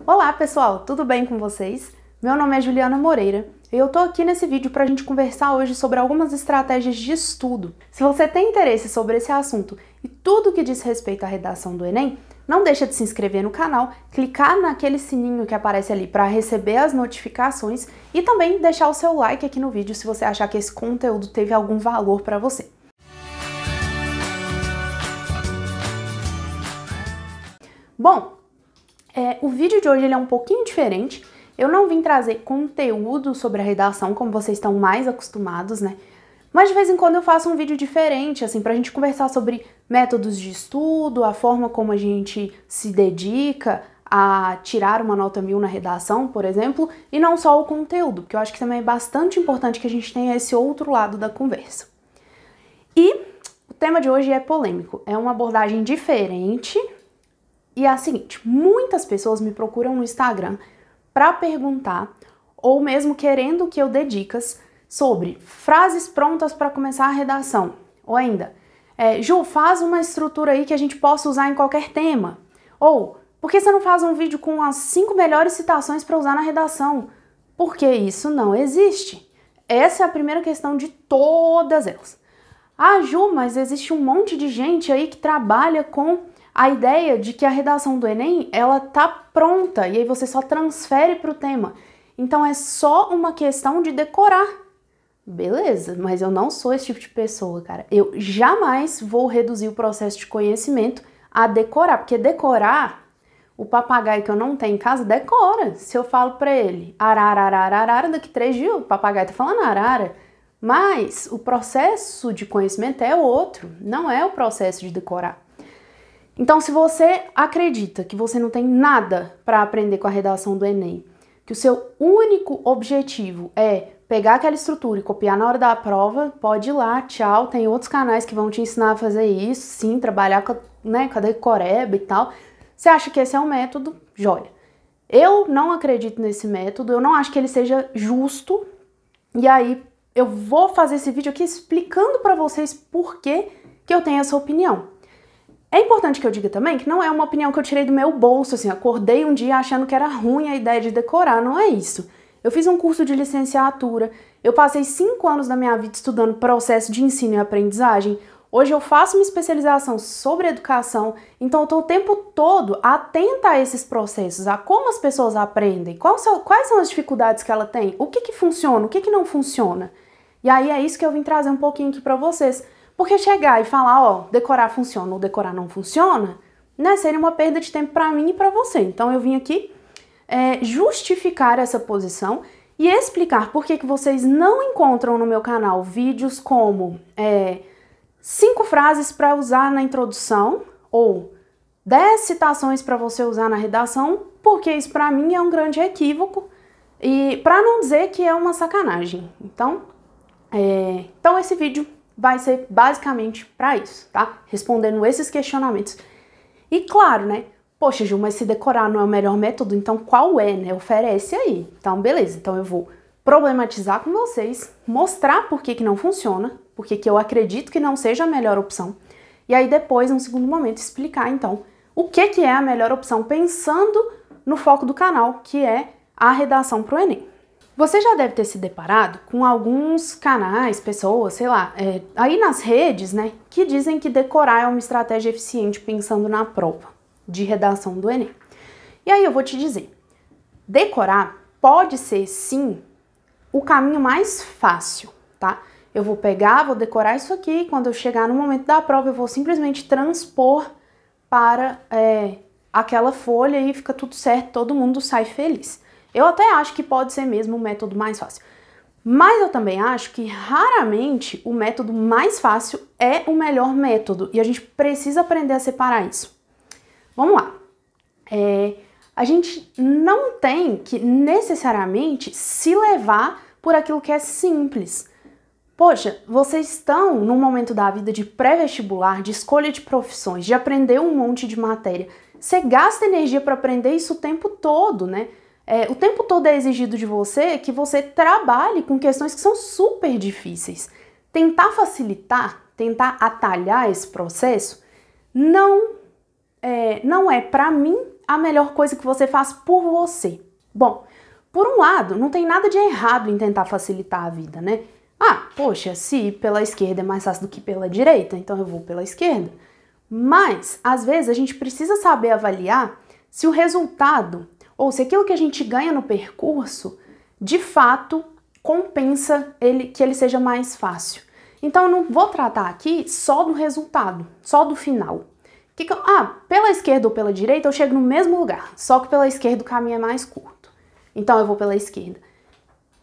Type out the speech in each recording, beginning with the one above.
Olá pessoal, tudo bem com vocês? Meu nome é Juliana Moreira e eu tô aqui nesse vídeo para a gente conversar hoje sobre algumas estratégias de estudo. Se você tem interesse sobre esse assunto e tudo que diz respeito à redação do Enem, não deixa de se inscrever no canal, clicar naquele sininho que aparece ali para receber as notificações e também deixar o seu like aqui no vídeo se você achar que esse conteúdo teve algum valor para você. Bom, o vídeo de hoje ele é um pouquinho diferente. Eu não vim trazer conteúdo sobre a redação, como vocês estão mais acostumados, né? Mas de vez em quando eu faço um vídeo diferente, assim, pra gente conversar sobre métodos de estudo, a forma como a gente se dedica a tirar uma nota 1000 na redação, por exemplo, e não só o conteúdo, porque eu acho que também é bastante importante que a gente tenha esse outro lado da conversa. E o tema de hoje é polêmico, é uma abordagem diferente. E é a seguinte, muitas pessoas me procuram no Instagram para perguntar, ou mesmo querendo que eu dê dicas sobre frases prontas para começar a redação. Ou ainda, Ju, faz uma estrutura aí que a gente possa usar em qualquer tema. Ou, por que você não faz um vídeo com as 5 melhores citações para usar na redação? Porque isso não existe. Essa é a primeira questão de todas elas. Ah, Ju, mas existe um monte de gente aí que trabalha com a ideia de que a redação do Enem, ela tá pronta e aí você só transfere para o tema. Então é só uma questão de decorar. Beleza, mas eu não sou esse tipo de pessoa, cara. Eu jamais vou reduzir o processo de conhecimento a decorar, porque decorar, o papagaio que eu não tenho em casa decora. Se eu falo para ele arara, daqui 3 dias o papagaio tá falando arara. Mas o processo de conhecimento é outro, não é o processo de decorar. Então, se você acredita que você não tem nada para aprender com a redação do Enem, que o seu único objetivo é pegar aquela estrutura e copiar na hora da prova, pode ir lá, tchau, tem outros canais que vão te ensinar a fazer isso, sim, trabalhar com a decoreba e tal. Você acha que esse é um método? Joia. Eu não acredito nesse método, eu não acho que ele seja justo, e aí eu vou fazer esse vídeo aqui explicando para vocês por que eu tenho essa opinião. É importante que eu diga também que não é uma opinião que eu tirei do meu bolso, assim, acordei um dia achando que era ruim a ideia de decorar, não é isso. Eu fiz um curso de licenciatura, eu passei 5 anos da minha vida estudando processo de ensino e aprendizagem, hoje eu faço uma especialização sobre educação, então eu tô o tempo todo atenta a esses processos, a como as pessoas aprendem, quais são as dificuldades que ela tem, o que funciona, o que não funciona. E aí é isso que eu vim trazer um pouquinho aqui pra vocês. Porque chegar e falar, ó, decorar funciona ou decorar não funciona, né, seria uma perda de tempo para mim e para você. Então eu vim aqui justificar essa posição e explicar por que vocês não encontram no meu canal vídeos como 5 frases para usar na introdução ou 10 citações para você usar na redação, porque isso para mim é um grande equívoco e para não dizer que é uma sacanagem. Então esse vídeo vai ser basicamente para isso, tá? Respondendo esses questionamentos. E claro, né? Poxa, Ju, mas se decorar não é o melhor método, então qual é, né? Oferece aí. Então, beleza. Então eu vou problematizar com vocês, mostrar por que não funciona, por que eu acredito que não seja a melhor opção. E aí depois, num segundo momento, explicar, então, o que é a melhor opção, pensando no foco do canal, que é a redação para o Enem. Você já deve ter se deparado com alguns canais, pessoas, sei lá, aí nas redes, né, que dizem que decorar é uma estratégia eficiente pensando na prova de redação do Enem. E aí eu vou te dizer, decorar pode ser, sim, o caminho mais fácil, tá? Eu vou pegar, vou decorar isso aqui, quando eu chegar no momento da prova eu vou simplesmente transpor para aquela folha e fica tudo certo, todo mundo sai feliz. Eu até acho que pode ser mesmo o método mais fácil. Mas eu também acho que raramente o método mais fácil é o melhor método. E a gente precisa aprender a separar isso. Vamos lá. A gente não tem que necessariamente se levar por aquilo que é simples. Poxa, vocês estão num momento da vida de pré-vestibular, de escolha de profissões, de aprender um monte de matéria. Você gasta energia para aprender isso o tempo todo, né? O tempo todo é exigido de você que você trabalhe com questões que são super difíceis. Tentar facilitar, tentar atalhar esse processo, não é para mim, a melhor coisa que você faz por você? Bom, por um lado, não tem nada de errado em tentar facilitar a vida, né? Ah, poxa, se pela esquerda é mais fácil do que pela direita, então eu vou pela esquerda. Mas, às vezes, a gente precisa saber avaliar se o resultado, ou se aquilo que a gente ganha no percurso, de fato, compensa que ele seja mais fácil. Então, eu não vou tratar aqui só do resultado, só do final. Pela esquerda ou pela direita eu chego no mesmo lugar, só que pela esquerda o caminho é mais curto. Então, eu vou pela esquerda.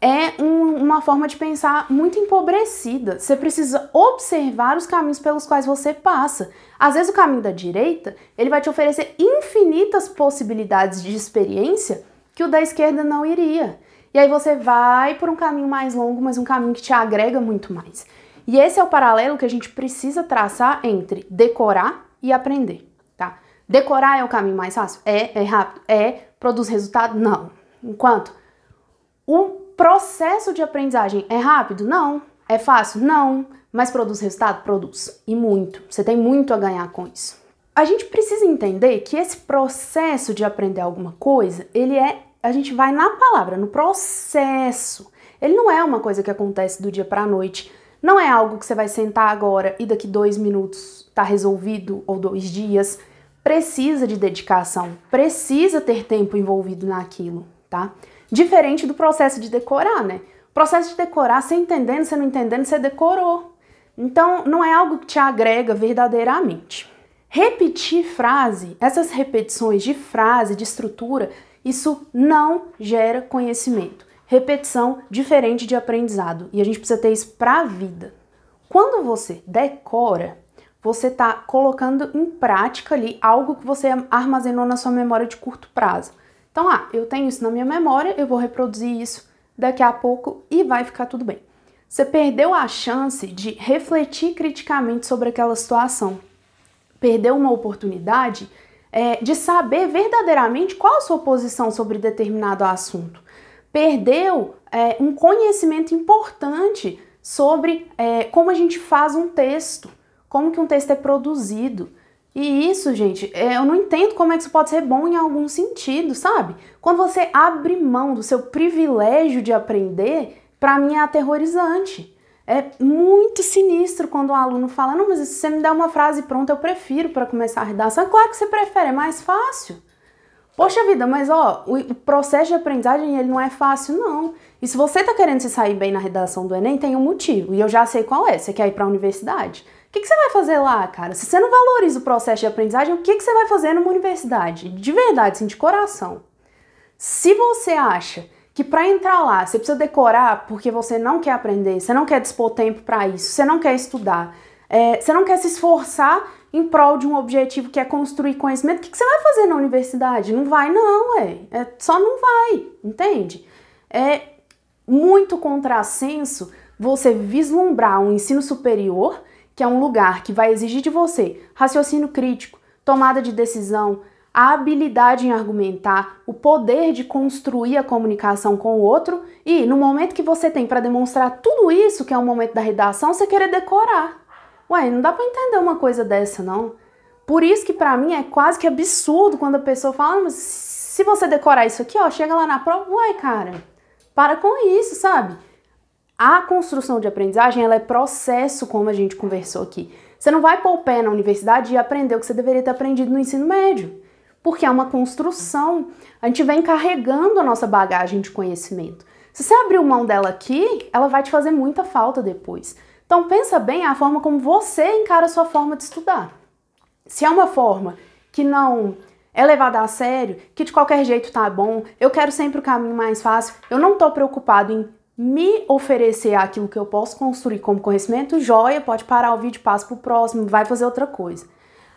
É uma forma de pensar muito empobrecida. Você precisa observar os caminhos pelos quais você passa. Às vezes o caminho da direita, ele vai te oferecer infinitas possibilidades de experiência que o da esquerda não iria. E aí você vai por um caminho mais longo, mas um caminho que te agrega muito mais. E esse é o paralelo que a gente precisa traçar entre decorar e aprender, tá? Decorar é o caminho mais fácil? É rápido? Produz resultado? Não. Enquanto o processo de aprendizagem é rápido? Não. É fácil? Não. Mas produz resultado? Produz. E muito. Você tem muito a ganhar com isso. A gente precisa entender que esse processo de aprender alguma coisa, a gente vai na palavra, no processo. Ele não é uma coisa que acontece do dia pra noite. Não é algo que você vai sentar agora e daqui 2 minutos tá resolvido, ou 2 dias. Precisa de dedicação. Precisa ter tempo envolvido naquilo, tá? Diferente do processo de decorar, né? O processo de decorar, você entendendo, você não entendendo, você decorou. Então, não é algo que te agrega verdadeiramente. Repetir frase, essas repetições de frase, de estrutura, isso não gera conhecimento. Repetição diferente de aprendizado. E a gente precisa ter isso para a vida. Quando você decora, você está colocando em prática ali algo que você armazenou na sua memória de curto prazo. Então, eu tenho isso na minha memória, eu vou reproduzir isso daqui a pouco e vai ficar tudo bem. Você perdeu a chance de refletir criticamente sobre aquela situação. Perdeu uma oportunidade de saber verdadeiramente qual a sua posição sobre determinado assunto. Perdeu um conhecimento importante sobre como a gente faz um texto, como que um texto é produzido. E isso, gente, eu não entendo como é que isso pode ser bom em algum sentido, sabe? Quando você abre mão do seu privilégio de aprender, pra mim é aterrorizante. É muito sinistro quando um aluno fala, não, mas se você me der uma frase pronta, eu prefiro para começar a redação. Claro que você prefere, é mais fácil. Poxa vida, mas o processo de aprendizagem ele não é fácil, não. E se você tá querendo se sair bem na redação do Enem, tem um motivo, e eu já sei qual é. Você quer ir pra universidade? O que você vai fazer lá, cara? Se você não valoriza o processo de aprendizagem, o que você vai fazer numa universidade? De verdade, assim, de coração. Se você acha que para entrar lá você precisa decorar porque você não quer aprender, você não quer dispor tempo para isso, você não quer estudar, você não quer se esforçar em prol de um objetivo que é construir conhecimento, o que você vai fazer na universidade? Não vai não, só não vai, entende? É muito contrassenso você vislumbrar um ensino superior, que é um lugar que vai exigir de você raciocínio crítico, tomada de decisão, a habilidade em argumentar, o poder de construir a comunicação com o outro e no momento que você tem para demonstrar tudo isso, que é o momento da redação, você querer decorar. Ué, não dá para entender uma coisa dessa, não. Por isso que para mim é quase que absurdo quando a pessoa fala, mas se você decorar isso aqui, chega lá na prova, ué, cara, para com isso, sabe? A construção de aprendizagem, ela é processo, como a gente conversou aqui. Você não vai pôr o pé na universidade e aprender o que você deveria ter aprendido no ensino médio. Porque é uma construção. A gente vem carregando a nossa bagagem de conhecimento. Se você abrir mão dela aqui, ela vai te fazer muita falta depois. Então pensa bem a forma como você encara a sua forma de estudar. Se é uma forma que não é levada a sério, que de qualquer jeito tá bom, eu quero sempre o caminho mais fácil, eu não tô preocupado em me oferecer aquilo que eu posso construir como conhecimento, joia, pode parar o vídeo, passa pro próximo, vai fazer outra coisa.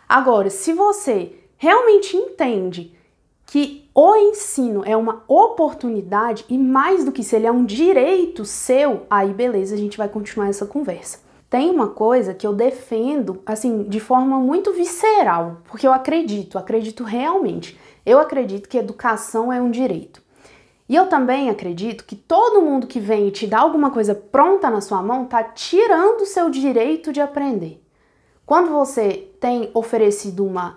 Agora, se você realmente entende que o ensino é uma oportunidade e mais do que isso, ele é um direito seu, aí beleza, a gente vai continuar essa conversa. Tem uma coisa que eu defendo, assim, de forma muito visceral, porque eu acredito realmente. Eu acredito que educação é um direito. E eu também acredito que todo mundo que vem e te dá alguma coisa pronta na sua mão tá tirando o seu direito de aprender. Quando você tem oferecido uma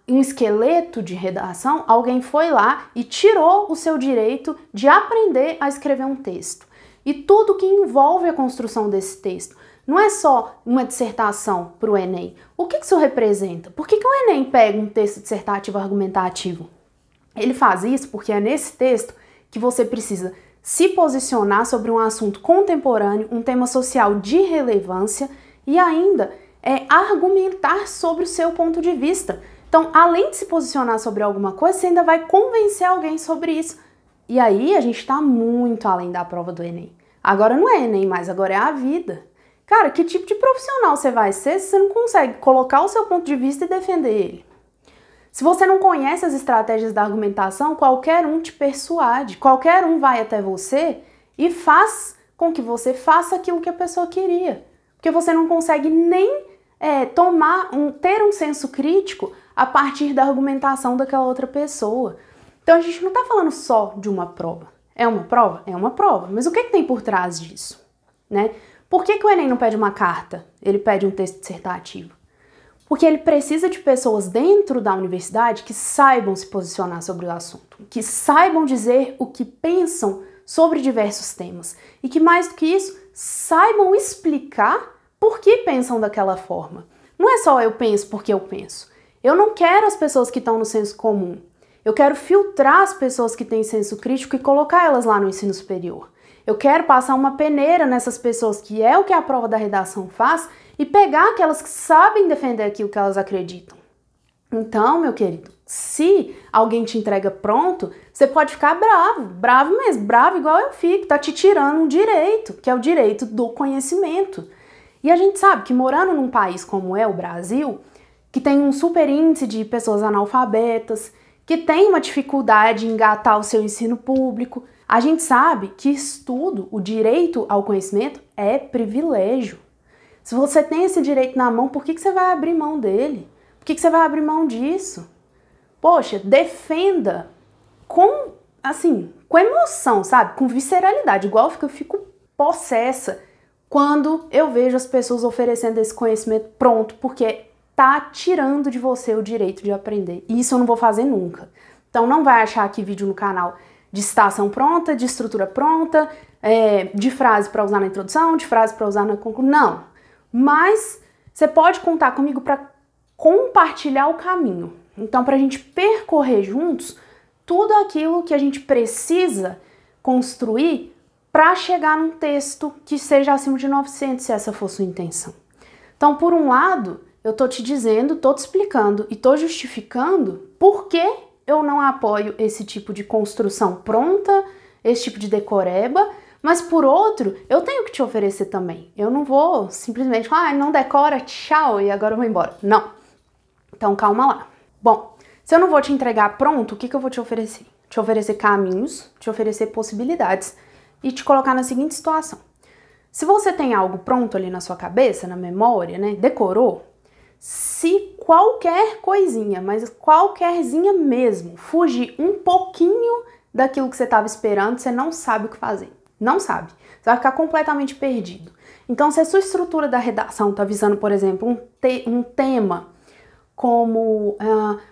um esqueleto de redação, alguém foi lá e tirou o seu direito de aprender a escrever um texto. E tudo que envolve a construção desse texto. Não é só uma dissertação para o Enem. O que isso representa? Por que o Enem pega um texto dissertativo argumentativo? Ele faz isso porque é nesse texto que você precisa se posicionar sobre um assunto contemporâneo, um tema social de relevância e ainda argumentar sobre o seu ponto de vista. Então, além de se posicionar sobre alguma coisa, você ainda vai convencer alguém sobre isso. E aí a gente está muito além da prova do Enem. Agora não é Enem mais, agora é a vida. Cara, que tipo de profissional você vai ser se você não consegue colocar o seu ponto de vista e defender ele? Se você não conhece as estratégias da argumentação, qualquer um te persuade, qualquer um vai até você e faz com que você faça aquilo que a pessoa queria. Porque você não consegue nem ter um senso crítico a partir da argumentação daquela outra pessoa. Então a gente não está falando só de uma prova. É uma prova? É uma prova. Mas o que tem por trás disso? Né? Por que o Enem não pede uma carta? Ele pede um texto dissertativo. Porque ele precisa de pessoas dentro da universidade que saibam se posicionar sobre o assunto, que saibam dizer o que pensam sobre diversos temas e que, mais do que isso, saibam explicar por que pensam daquela forma. Não é só eu penso porque eu penso. Eu não quero as pessoas que estão no senso comum. Eu quero filtrar as pessoas que têm senso crítico e colocar elas lá no ensino superior. Eu quero passar uma peneira nessas pessoas, que é o que a prova da redação faz, e pegar aquelas que sabem defender aquilo que elas acreditam. Então, meu querido, se alguém te entrega pronto, você pode ficar bravo mesmo, bravo igual eu fico, tá te tirando um direito, que é o direito do conhecimento. E a gente sabe que morando num país como é o Brasil, que tem um super índice de pessoas analfabetas, que tem uma dificuldade em engatar o seu ensino público, a gente sabe que estudo, o direito ao conhecimento, é privilégio. Se você tem esse direito na mão, por que você vai abrir mão dele? Por que você vai abrir mão disso? Poxa, defenda com emoção, sabe? Com visceralidade, igual eu fico possessa quando eu vejo as pessoas oferecendo esse conhecimento pronto, porque tá tirando de você o direito de aprender. E isso eu não vou fazer nunca. Então não vai achar aqui vídeo no canal de citação pronta, de estrutura pronta, de frase para usar na introdução, de frase para usar na conclusão. Não. Mas você pode contar comigo para compartilhar o caminho. Então, para a gente percorrer juntos tudo aquilo que a gente precisa construir para chegar num texto que seja acima de 900, se essa for sua intenção. Então, por um lado, eu tô te dizendo, tô te explicando e tô justificando por que eu não apoio esse tipo de construção pronta, esse tipo de decoreba, mas por outro, eu tenho que te oferecer também. Eu não vou simplesmente falar, não decora, tchau, e agora eu vou embora. Não. Então calma lá. Bom, se eu não vou te entregar pronto, o que eu vou te oferecer? Te oferecer caminhos, te oferecer possibilidades e te colocar na seguinte situação. Se você tem algo pronto ali na sua cabeça, na memória, né, decorou, se qualquer coisinha, mas qualquerzinha mesmo, fugir um pouquinho daquilo que você estava esperando, você não sabe o que fazer. Não sabe. Você vai ficar completamente perdido. Então, se a sua estrutura da redação está visando, por exemplo, um tema como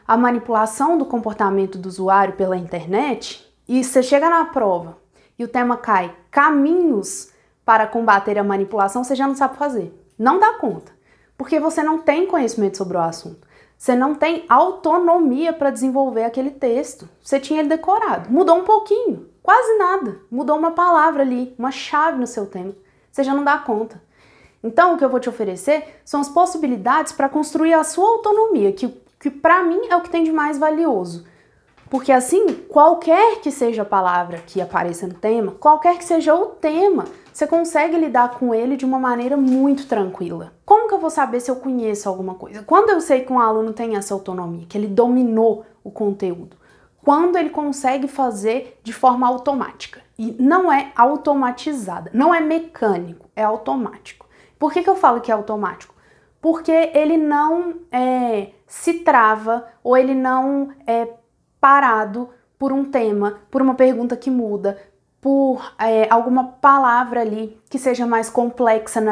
a manipulação do comportamento do usuário pela internet, e você chega na prova e o tema cai caminhos para combater a manipulação, você já não sabe fazer. Não dá conta. Porque você não tem conhecimento sobre o assunto. Você não tem autonomia para desenvolver aquele texto. Você tinha ele decorado. Mudou um pouquinho. Quase nada. Mudou uma palavra ali, uma chave no seu tema. Você já não dá conta. Então, o que eu vou te oferecer são as possibilidades para construir a sua autonomia, que para mim é o que tem de mais valioso. Porque assim, qualquer que seja a palavra que apareça no tema, qualquer que seja o tema, você consegue lidar com ele de uma maneira muito tranquila. Como que eu vou saber se eu conheço alguma coisa? Quando eu sei que um aluno tem essa autonomia, que ele dominou o conteúdo, quando ele consegue fazer de forma automática. E não é automatizada, não é mecânico, é automático. Por que eu falo que é automático? Porque ele não se trava ou ele não é parado por um tema, por uma pergunta que muda, por alguma palavra ali que seja mais complexa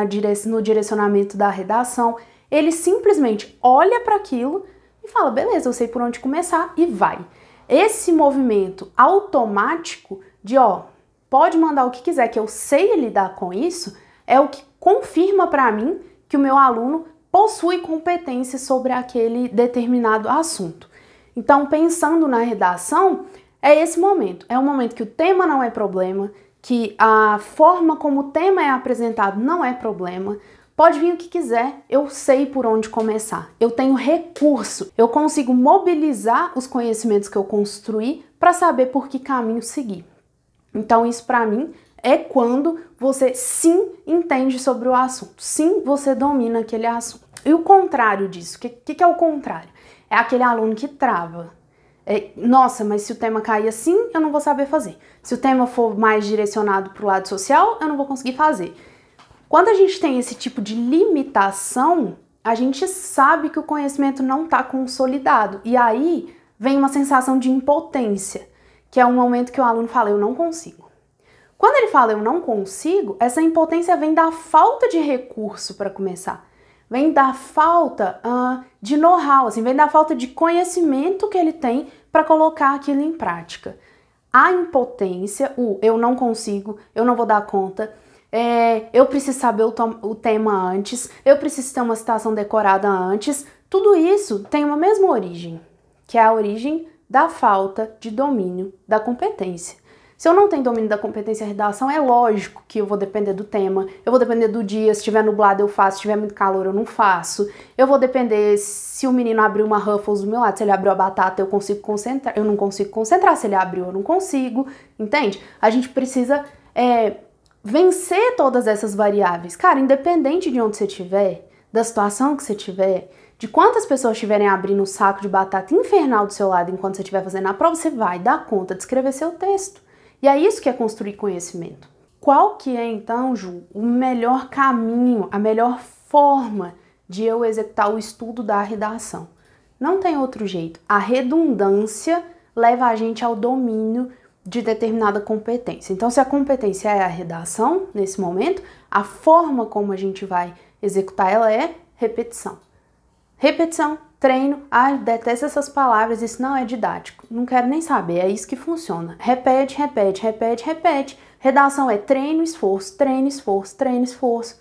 no direcionamento da redação. Ele simplesmente olha para aquilo, e fala, beleza, eu sei por onde começar e vai. Esse movimento automático de, ó, pode mandar o que quiser, que eu sei lidar com isso, é o que confirma para mim que o meu aluno possui competência sobre aquele determinado assunto. Então, pensando na redação, é esse momento. É um momento que o tema não é problema, que a forma como o tema é apresentado não é problema. Pode vir o que quiser, eu sei por onde começar. Eu tenho recurso, eu consigo mobilizar os conhecimentos que eu construí para saber por que caminho seguir. Então, isso para mim é quando você sim entende sobre o assunto, sim você domina aquele assunto. E o contrário disso, o que é o contrário? É aquele aluno que trava. Nossa, mas se o tema cair assim, eu não vou saber fazer. Se o tema for mais direcionado para o lado social, eu não vou conseguir fazer. Quando a gente tem esse tipo de limitação, a gente sabe que o conhecimento não está consolidado. E aí vem uma sensação de impotência, que é um momento que o aluno fala, eu não consigo. Quando ele fala, eu não consigo, essa impotência vem da falta de recurso para começar. Vem da falta de know-how, assim, vem da falta de conhecimento que ele tem para colocar aquilo em prática. A impotência, eu não consigo, eu não vou dar conta, eu preciso saber o tema antes, eu preciso ter uma citação decorada antes, tudo isso tem uma mesma origem, que é a origem da falta de domínio da competência. Se eu não tenho domínio da competência em redação, é lógico que eu vou depender do tema, eu vou depender do dia, se estiver nublado eu faço, se tiver muito calor eu não faço, eu vou depender se o menino abriu uma Ruffles do meu lado, se ele abriu a batata eu consigo concentrar, eu não consigo concentrar, se ele abriu eu não consigo, entende? A gente precisa vencer todas essas variáveis. Cara, independente de onde você estiver, da situação que você tiver, de quantas pessoas estiverem abrindo um saco de batata infernal do seu lado enquanto você estiver fazendo a prova, você vai dar conta de escrever seu texto. E é isso que é construir conhecimento. Qual que é, então, Ju, o melhor caminho, a melhor forma de eu executar o estudo da redação? Não tem outro jeito. A redundância leva a gente ao domínio de determinada competência. Então, se a competência é a redação, nesse momento, a forma como a gente vai executar ela é repetição. Repetição, treino, detesto essas palavras, isso não é didático, não quero nem saber, é isso que funciona. Repete, repete, repete, repete. Redação é treino, esforço, treino, esforço, treino, esforço.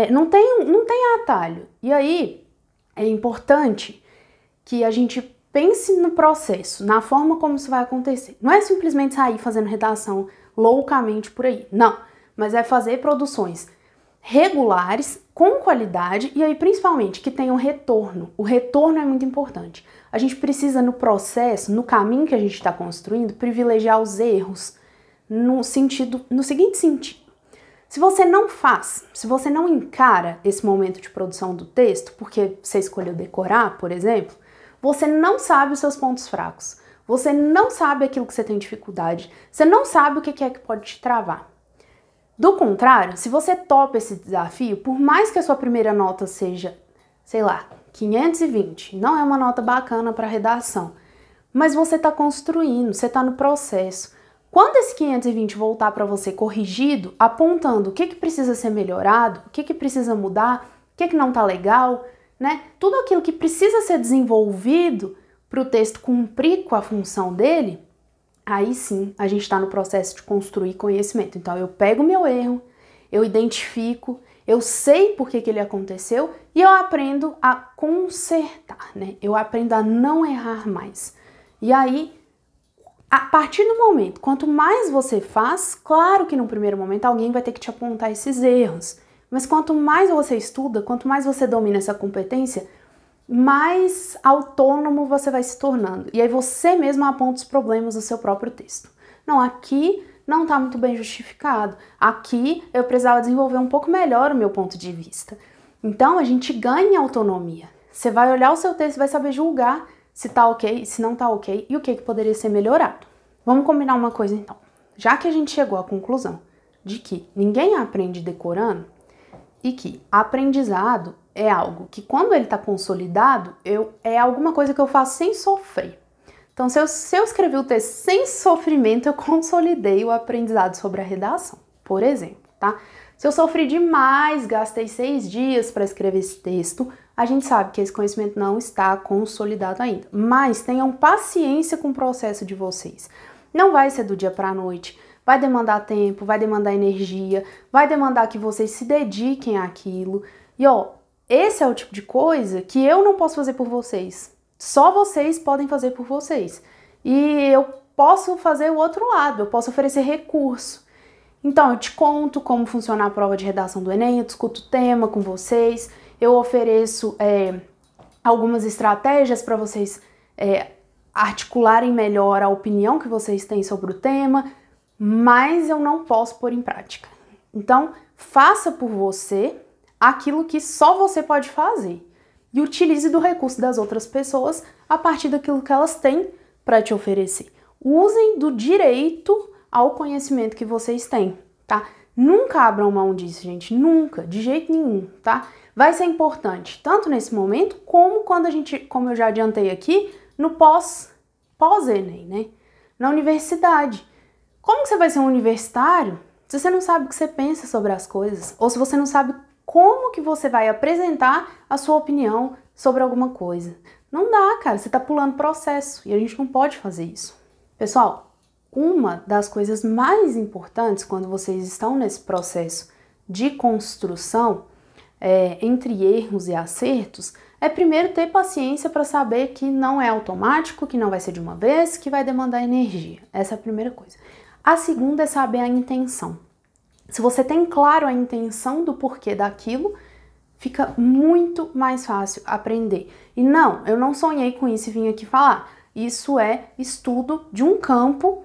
Não tem atalho. E aí, é importante que a gente pense no processo, na forma como isso vai acontecer. Não é simplesmente sair fazendo redação loucamente por aí, não. Mas é fazer produções regulares, com qualidade e aí principalmente que tenham retorno. O retorno é muito importante. A gente precisa no processo, no caminho que a gente está construindo, privilegiar os erros no seguinte sentido. Se você não faz, se você não encara esse momento de produção do texto, porque você escolheu decorar, por exemplo, você não sabe os seus pontos fracos, você não sabe aquilo que você tem dificuldade, você não sabe o que é que pode te travar. Do contrário, se você topa esse desafio, por mais que a sua primeira nota seja, sei lá, 520, não é uma nota bacana para redação, mas você está construindo, você está no processo. Quando esse 520 voltar para você corrigido, apontando o que precisa ser melhorado, o que precisa mudar, o que não está legal, né? Tudo aquilo que precisa ser desenvolvido para o texto cumprir com a função dele, aí sim, a gente está no processo de construir conhecimento. Então, eu pego o meu erro, eu identifico, eu sei por que ele aconteceu e eu aprendo a consertar, né? Eu aprendo a não errar mais. E aí, a partir do momento, quanto mais você faz, claro que no primeiro momento alguém vai ter que te apontar esses erros, mas quanto mais você estuda, quanto mais você domina essa competência, mais autônomo você vai se tornando. E aí você mesmo aponta os problemas do seu próprio texto. Não, aqui não está muito bem justificado. Aqui eu precisava desenvolver um pouco melhor o meu ponto de vista. Então a gente ganha autonomia. Você vai olhar o seu texto e vai saber julgar se tá ok, se não tá ok e o que poderia ser melhorado. Vamos combinar uma coisa então. Já que a gente chegou à conclusão de que ninguém aprende decorando e que aprendizado é algo que quando ele está consolidado, é alguma coisa que eu faço sem sofrer. Então, se eu escrevi o texto sem sofrimento, eu consolidei o aprendizado sobre a redação, por exemplo, tá? Se eu sofri demais, gastei 6 dias para escrever esse texto, a gente sabe que esse conhecimento não está consolidado ainda. Mas tenham paciência com o processo de vocês. Não vai ser do dia para a noite. Vai demandar tempo, vai demandar energia, vai demandar que vocês se dediquem àquilo. E ó, esse é o tipo de coisa que eu não posso fazer por vocês. Só vocês podem fazer por vocês. E eu posso fazer o outro lado, eu posso oferecer recurso. Então, eu te conto como funciona a prova de redação do Enem, eu discuto o tema com vocês, eu ofereço algumas estratégias para vocês articularem melhor a opinião que vocês têm sobre o tema, mas eu não posso pôr em prática. Então, faça por você aquilo que só você pode fazer e utilize do recurso das outras pessoas a partir daquilo que elas têm para te oferecer. Usem do direito ao conhecimento que vocês têm, tá? Nunca abram mão disso, gente, nunca, de jeito nenhum, tá? Vai ser importante, tanto nesse momento, como quando a gente, como eu já adiantei aqui, no pós-Enem, né? Na universidade. Como que você vai ser um universitário se você não sabe o que você pensa sobre as coisas? Ou se você não sabe como que você vai apresentar a sua opinião sobre alguma coisa? Não dá, cara, você tá pulando processo e a gente não pode fazer isso. Pessoal, uma das coisas mais importantes quando vocês estão nesse processo de construção, entre erros e acertos, é primeiro ter paciência para saber que não é automático, que não vai ser de uma vez, que vai demandar energia. Essa é a primeira coisa. A segunda é saber a intenção. Se você tem claro a intenção do porquê daquilo, fica muito mais fácil aprender. E não, eu não sonhei com isso e vim aqui falar. Isso é estudo de um campo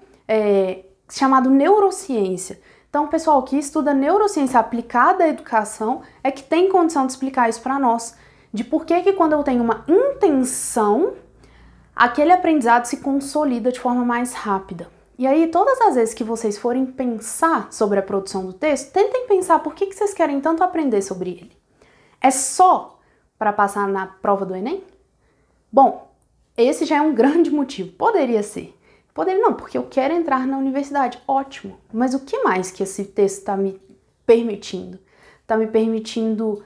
chamado neurociência. Então, o pessoal que estuda neurociência aplicada à educação é que tem condição de explicar isso para nós. De por que quando eu tenho uma intenção, aquele aprendizado se consolida de forma mais rápida. E aí, todas as vezes que vocês forem pensar sobre a produção do texto, tentem pensar por que vocês querem tanto aprender sobre ele. É só para passar na prova do Enem? Bom, esse já é um grande motivo. Poderia ser. Poderia não, porque eu quero entrar na universidade. Ótimo. Mas o que mais que esse texto está me permitindo? Está me permitindo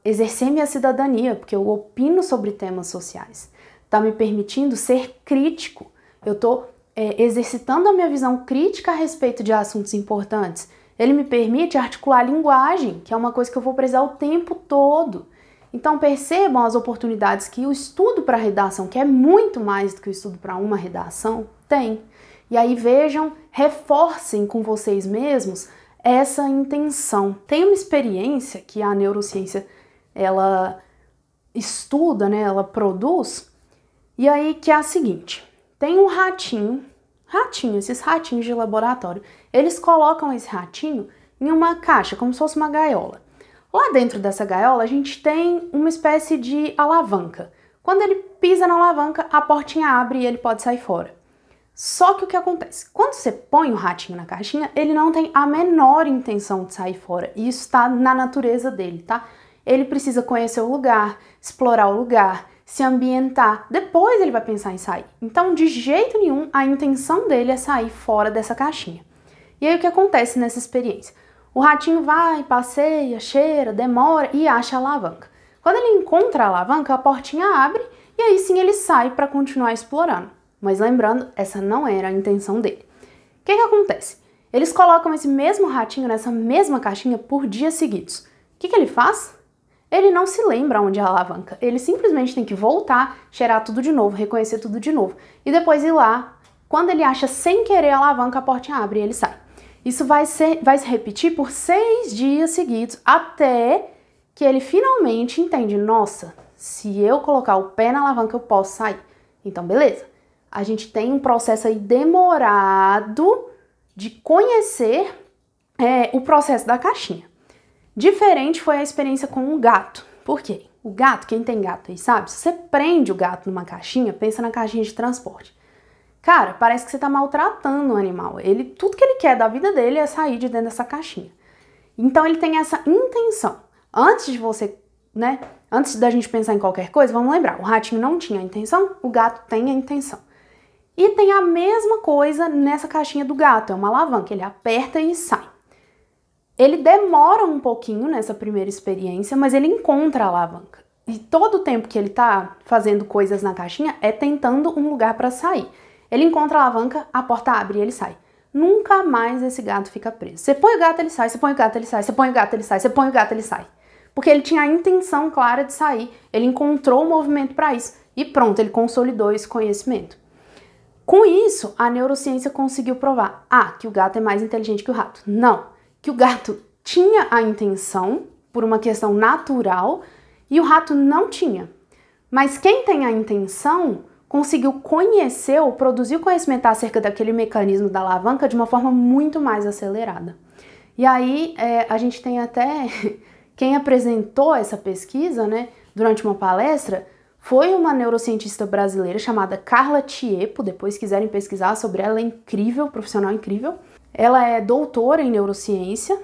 exercer minha cidadania, porque eu opino sobre temas sociais. Está me permitindo ser crítico. Eu estou exercitando a minha visão crítica a respeito de assuntos importantes. Ele me permite articular a linguagem, que é uma coisa que eu vou precisar o tempo todo. Então percebam as oportunidades que o estudo para redação, que é muito mais do que o estudo para uma redação, tem. E aí vejam, reforcem com vocês mesmos essa intenção. Tem uma experiência que a neurociência ela estuda, né, ela produz, e aí que é a seguinte: tem um ratinho, esses ratinhos de laboratório, eles colocam esse ratinho em uma caixa, como se fosse uma gaiola. Lá dentro dessa gaiola a gente tem uma espécie de alavanca. Quando ele pisa na alavanca, a portinha abre e ele pode sair fora. Só que o que acontece? Quando você põe o ratinho na caixinha, ele não tem a menor intenção de sair fora. E isso está na natureza dele, tá? Ele precisa conhecer o lugar, explorar o lugar, se ambientar. Depois ele vai pensar em sair. Então, de jeito nenhum, a intenção dele é sair fora dessa caixinha. E aí o que acontece nessa experiência? O ratinho vai, passeia, cheira, demora e acha a alavanca. Quando ele encontra a alavanca, a portinha abre e aí sim ele sai para continuar explorando. Mas lembrando, essa não era a intenção dele. O que acontece? Eles colocam esse mesmo ratinho nessa mesma caixinha por dias seguidos. O que ele faz? Ele não se lembra onde é a alavanca. Ele simplesmente tem que voltar, cheirar tudo de novo, reconhecer tudo de novo. E depois ir lá, quando ele acha sem querer a alavanca, a portinha abre e ele sai. Isso vai se repetir por 6 dias seguidos, até que ele finalmente entende: nossa, se eu colocar o pé na alavanca eu posso sair. Então, beleza. A gente tem um processo aí demorado de conhecer o processo da caixinha. Diferente foi a experiência com o gato. Por quê? O gato, quem tem gato aí sabe, se você prende o gato numa caixinha, pensa na caixinha de transporte. Cara, parece que você tá maltratando o animal. Tudo que ele quer da vida dele é sair de dentro dessa caixinha. Então ele tem essa intenção. Antes de você, né? Antes da gente pensar em qualquer coisa, vamos lembrar, o ratinho não tinha a intenção, o gato tem a intenção. E tem a mesma coisa nessa caixinha do gato, é uma alavanca, ele aperta e sai. Ele demora um pouquinho nessa primeira experiência, mas ele encontra a alavanca. e todo o tempo que ele tá fazendo coisas na caixinha é tentando um lugar para sair. Ele encontra a alavanca, a porta abre e ele sai. Nunca mais esse gato fica preso. Você põe o gato, ele sai, você põe o gato, ele sai, você põe o gato, ele sai, você põe o gato, ele sai. Porque ele tinha a intenção clara de sair, ele encontrou o movimento para isso e pronto, ele consolidou esse conhecimento. Com isso, a neurociência conseguiu provar, que o gato é mais inteligente que o rato. Não, que o gato tinha a intenção, por uma questão natural, e o rato não tinha. Mas quem tem a intenção conseguiu conhecer ou produzir o conhecimento acerca daquele mecanismo da alavanca de uma forma muito mais acelerada. E aí, a gente tem até... Quem apresentou essa pesquisa, né, durante uma palestra, foi uma neurocientista brasileira chamada Carla Tiepo. Depois, se quiserem pesquisar sobre ela, é incrível, profissional incrível. Ela é doutora em neurociência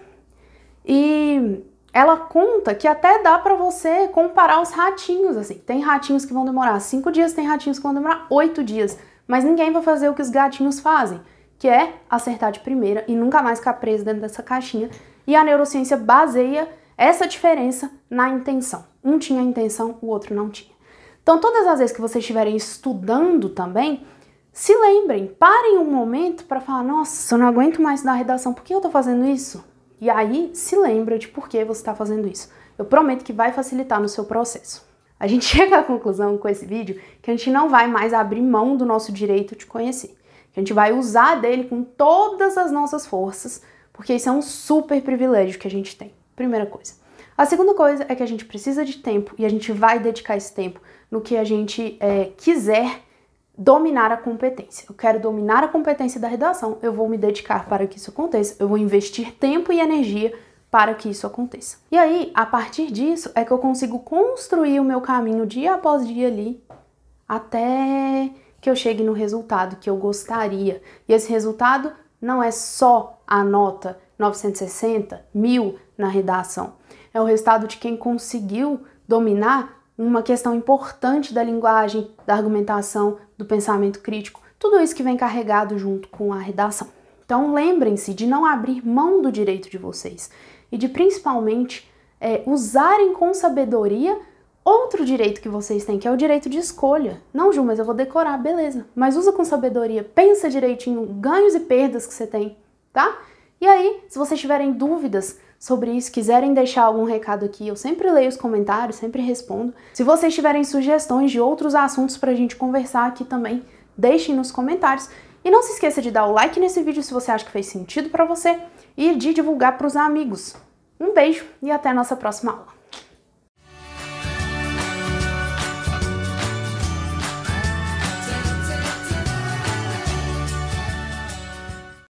e ela conta que até dá para você comparar os ratinhos, assim. Tem ratinhos que vão demorar 5 dias, tem ratinhos que vão demorar 8 dias, mas ninguém vai fazer o que os gatinhos fazem, que é acertar de primeira e nunca mais ficar preso dentro dessa caixinha. E a neurociência baseia essa diferença na intenção. Um tinha a intenção, o outro não tinha. Então, todas as vezes que vocês estiverem estudando também, se lembrem, parem um momento para falar, nossa, eu não aguento mais dar redação, por que eu tô fazendo isso? E aí, se lembra de por que você está fazendo isso. Eu prometo que vai facilitar no seu processo. A gente chega à conclusão com esse vídeo que a gente não vai mais abrir mão do nosso direito de conhecer. Que a gente vai usar dele com todas as nossas forças, porque isso é um super privilégio que a gente tem. Primeira coisa. A segunda coisa é que a gente precisa de tempo e a gente vai dedicar esse tempo no que a gente quiser dominar a competência. Eu quero dominar a competência da redação, eu vou me dedicar para que isso aconteça, eu vou investir tempo e energia para que isso aconteça. E aí, a partir disso, é que eu consigo construir o meu caminho dia após dia ali, até que eu chegue no resultado que eu gostaria. E esse resultado não é só a nota 960, 1000 na redação. É o resultado de quem conseguiu dominar uma questão importante da linguagem, da argumentação, do pensamento crítico, tudo isso que vem carregado junto com a redação. Então lembrem-se de não abrir mão do direito de vocês e de principalmente usarem com sabedoria outro direito que vocês têm, que é o direito de escolha. Não, Ju, mas eu vou decorar, beleza. Mas usa com sabedoria, pensa direitinho, ganhos e perdas que você tem, tá? E aí, se vocês tiverem dúvidas sobre isso, quiserem deixar algum recado aqui, eu sempre leio os comentários, sempre respondo. Se vocês tiverem sugestões de outros assuntos pra gente conversar aqui também, deixem nos comentários. E não se esqueça de dar o like nesse vídeo se você acha que fez sentido pra você e de divulgar pros amigos. Um beijo e até a nossa próxima aula.